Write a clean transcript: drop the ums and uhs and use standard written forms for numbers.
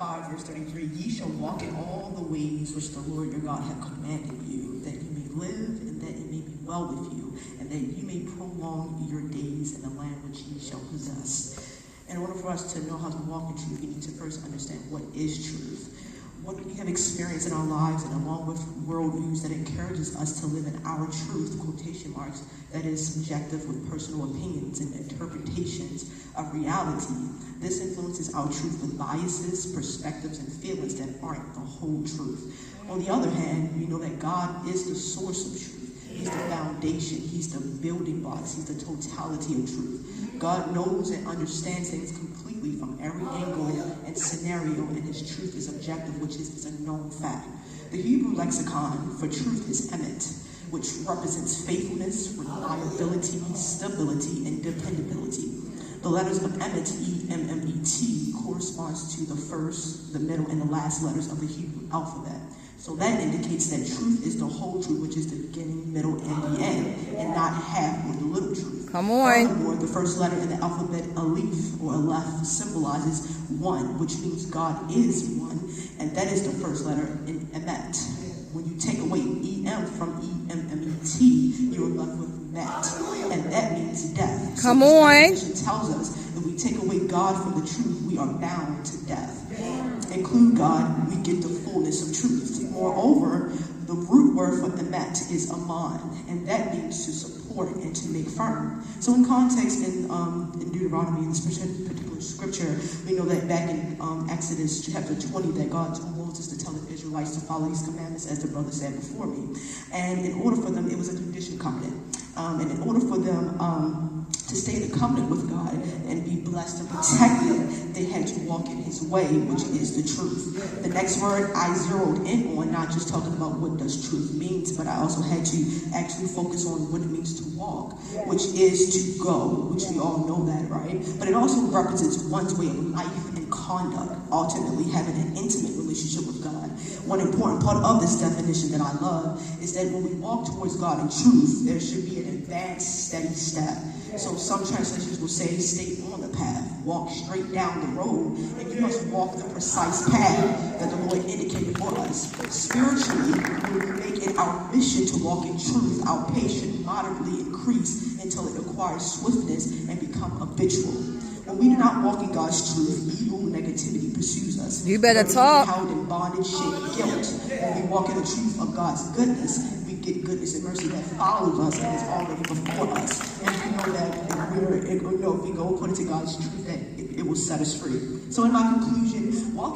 5, verse 33, ye shall walk in all the ways which the Lord your God hath commanded you, that you may live, and that it may be well with you, and that you may prolong your days in the land which ye shall possess. In order for us to know how to walk in truth, we need to first understand what is truth. What we have experienced in our lives, and along with worldviews that encourages us to live in our truth, quotation marks, that is subjective with personal opinions and interpretations of reality. This influences our truth with biases, perspectives, and feelings that aren't the whole truth. On the other hand, we know that God is the source of truth. He's the foundation. He's the building blocks. He's the totality of truth. God knows and understands things completely from every angle and scenario, and his truth is objective, which is a known fact. The Hebrew lexicon for truth is emet, which represents faithfulness, reliability, stability, and dependability. The letters of emet, E-M-M-E-T, corresponds to the first, the middle, and the last letters of the Hebrew alphabet. So that indicates that truth is the whole truth, which is the beginning, middle, and the end, and not half or the little truth. Come on. Furthermore, the first letter in the alphabet, Aleph, or Aleph, symbolizes one, which means God is one, and that is the first letter in emet. When you take away E-M from E-M-M-E-T, you are left with met, and that means death. Come so on. This definition tells us if we take away God from the truth, we are bound to death. Include God, we get the fullness of truth. Moreover, the root word for emet is aman, and that means to support and to make firm. So in context, in Deuteronomy, in this particular scripture, we know that back in Exodus chapter 20, that God told Moses to tell the Israelites to follow these commandments, as the brother said before me. And in order for them, it was a condition covenant. And in order for them to stay in the covenant with God and be blessed and protected, they had to walk in his way, which is the truth. The next word I zeroed in on, not just talking about what does truth means, but I also had to actually focus on what it means to walk, which is to go, which we all know that, right? But it also represents one's way of life and conduct, ultimately having an intimate relationship with God. One important part of this definition that I love is that when we walk towards God in truth, there should be an advanced, steady step. So some translations will say, stay on the path, walk straight down the road, and you must walk the precise path that the Lord indicated for us. Spiritually, when we make it our mission to walk in truth, our pace should moderately increase until it acquires swiftness and become habitual. When we do not walk in God's truth, evil negativity pursues us. You better talk. Held in bondage, shame, and guilt. When we walk in the truth of God's goodness, we get goodness and mercy that follows us and is already before us. And we know that if we go according to God's truth, that it will set us free. So in my conclusion, walk